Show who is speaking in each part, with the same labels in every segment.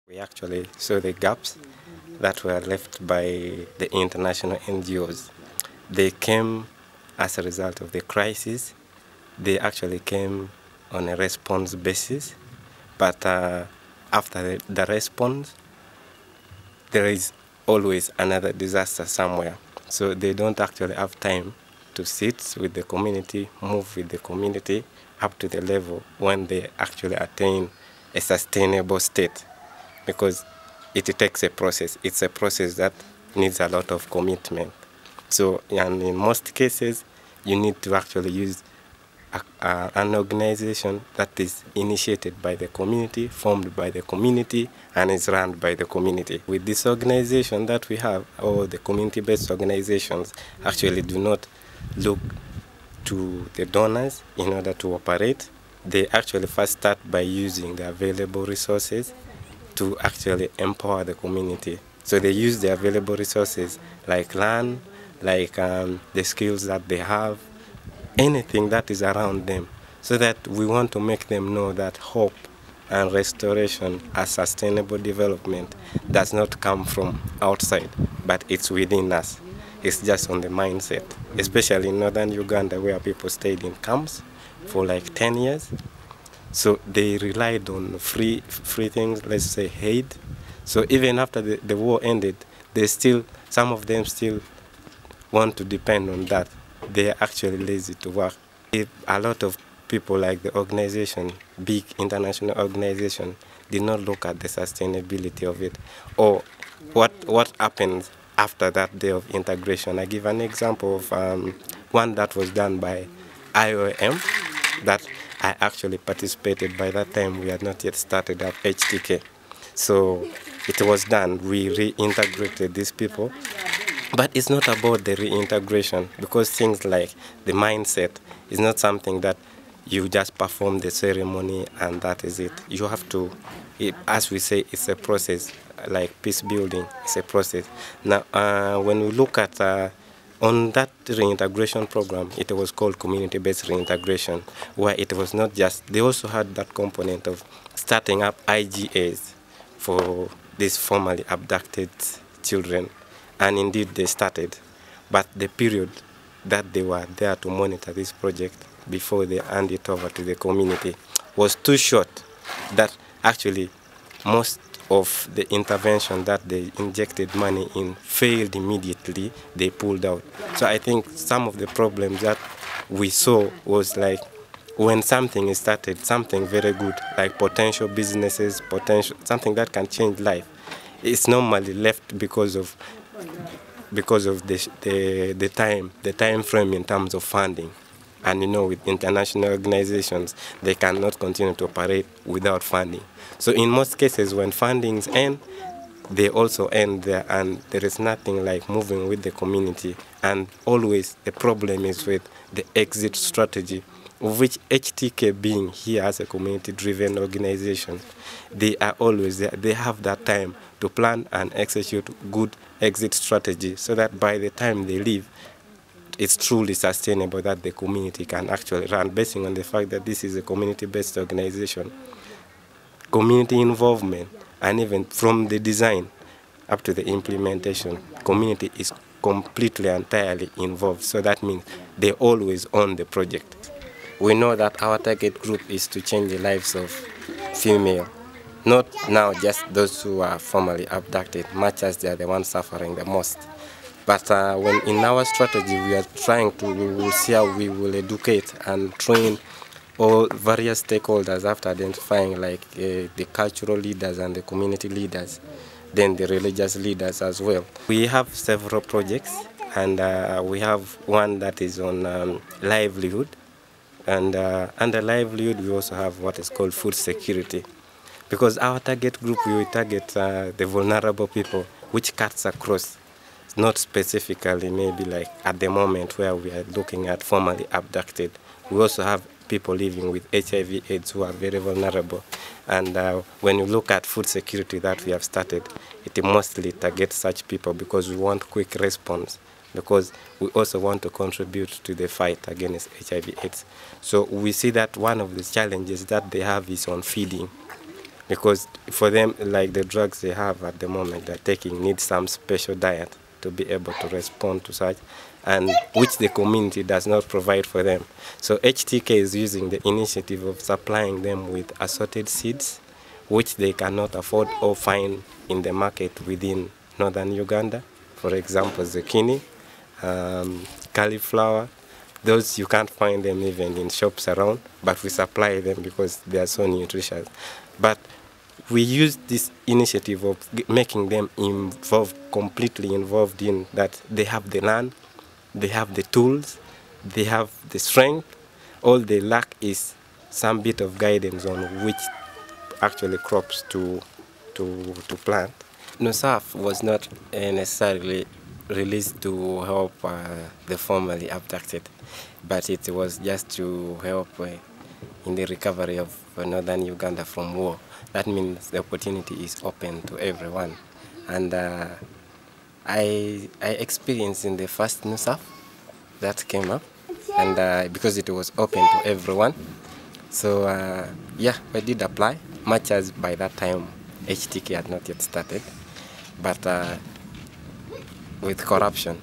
Speaker 1: We actually saw the gaps that were left by the international NGOs. They came as a result of the crisis. They actually came on a response basis, but after the response, there is always another disaster somewhere. So they don't actually have time to sit with the community, move with the community up to the level when they actually attain a sustainable state, because it takes a process. It's a process that needs a lot of commitment. So, and in most cases, you need to actually use an organization that is initiated by the community, formed by the community, and is run by the community. With this organization that we have, or the community-based organizations actually do not look to the donors in order to operate. They actually first start by using the available resources to actually empower the community. So they use the available resources like land, like the skills that they have, anything that is around them, so that we want to make them know that hope and restoration as sustainable development does not come from outside, but it's within us. It's just on the mindset, especially in northern Uganda where people stayed in camps for like 10 years. So they relied on free things, let's say aid. So even after the war ended, some of them still want to depend on that. They are actually lazy to work. If a lot of people like the organization, big international organization, did not look at the sustainability of it, or what happens after that day of integration. I give an example of one that was done by IOM that I actually participated. By that time, we had not yet started up HTK. So it was done. We reintegrated these people. But it's not about the reintegration, because things like the mindset is not something that you just perform the ceremony and that is it. You have to, as we say, it's a process, like peace building, it's a process. Now, when we look at on that reintegration program, it was called community-based reintegration, where it was not just, they also had that component of starting up IGAs for these formerly abducted children. And indeed they started, but the period that they were there to monitor this project before they hand it over to the community was too short, that actually most of the intervention that they injected money in failed immediately. They pulled out. So I think some of the problems that we saw was like, when something is started, something very good, like potential businesses, something that can change life, it's normally left because of the time frame in terms of funding. And you know, with international organizations, they cannot continue to operate without funding. So in most cases, when fundings end, they also end there, and there is nothing like moving with the community. And always the problem is with the exit strategy, of which HTK, being here as a community-driven organization, they are always there. They have that time to plan and execute good exit strategy, so that by the time they leave, it's truly sustainable, that the community can actually run, based on the fact that this is a community-based organization. Community involvement, and even from the design up to the implementation, community is completely, entirely involved. So that means they always own the project. We know that our target group is to change the lives of female, not now just those who are formerly abducted, much as they are the ones suffering the most. But when in our strategy we are trying to, we will see how we will educate and train all various stakeholders after identifying like the cultural leaders and the community leaders, then the religious leaders as well. We have several projects, and we have one that is on livelihood. And under livelihood, we also have what is called food security. Because our target group, we target the vulnerable people, which cuts across, not specifically maybe like at the moment where we are looking at formerly abducted. We also have people living with HIV/AIDS who are very vulnerable. And when you look at food security that we have started, it mostly targets such people, because we want quick response, because we also want to contribute to the fight against HIV/AIDS. So we see that one of the challenges that they have is on feeding. because for them, like the drugs they have at the moment they're taking need some special diet to be able to respond to such, and which the community does not provide for them. So HTK is using the initiative of supplying them with assorted seeds, which they cannot afford or find in the market within northern Uganda. For example, zucchini, cauliflower. Those you can't find them even in shops around, but we supply them because they are so nutritious. But we use this initiative of making them completely involved in that. They have the land, they have the tools, they have the strength. All they lack is some bit of guidance on which actually crops to plant. NUSAF was not necessarily released to help the formerly abducted, but it was just to help in the recovery of northern Uganda from war. That means the opportunity is open to everyone. And I experienced in the first NUSAF that came up, and because it was open to everyone, so yeah, I did apply, much as by that time HTK had not yet started, but with corruption.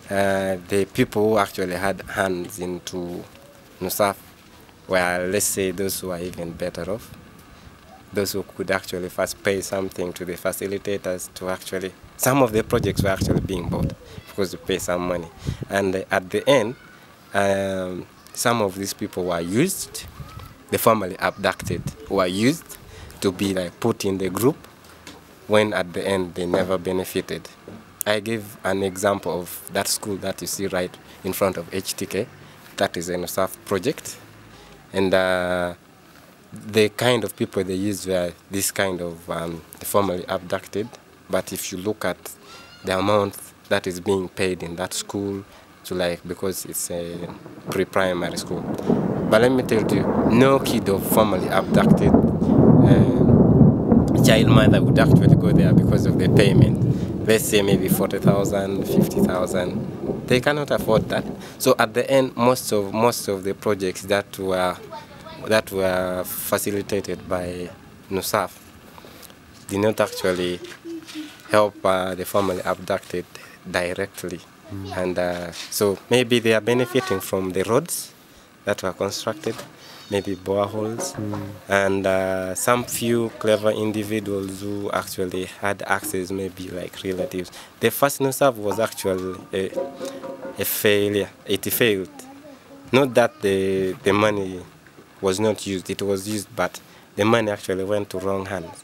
Speaker 1: The people who actually had hands into NUSAF were, let's say, those who are even better off, those who could actually first pay something to the facilitators to actually, some of the projects were actually being bought because you pay some money. And at the end, some of these people were used, the formerly abducted were used to be like put in the group, when at the end they never benefited. I gave an example of that school that you see right in front of HTK. That is a NUSAF project. And the kind of people they used were this kind of the formerly abducted. But if you look at the amount that is being paid in that school, to like, because it's a pre-primary school. But let me tell you, no kid of formerly abducted child mother would actually go there because of the payment. Let's say maybe 40,000, 50,000. They cannot afford that. So at the end, most of the projects that were facilitated by NUSAF did not actually help the formerly abducted directly. And so maybe they are benefiting from the roads that were constructed, maybe boreholes, and some few clever individuals who actually had access, maybe like relatives. The first NUSAF was actually a failure. It failed. Not that the money was not used, it was used, but the money actually went to wrong hands.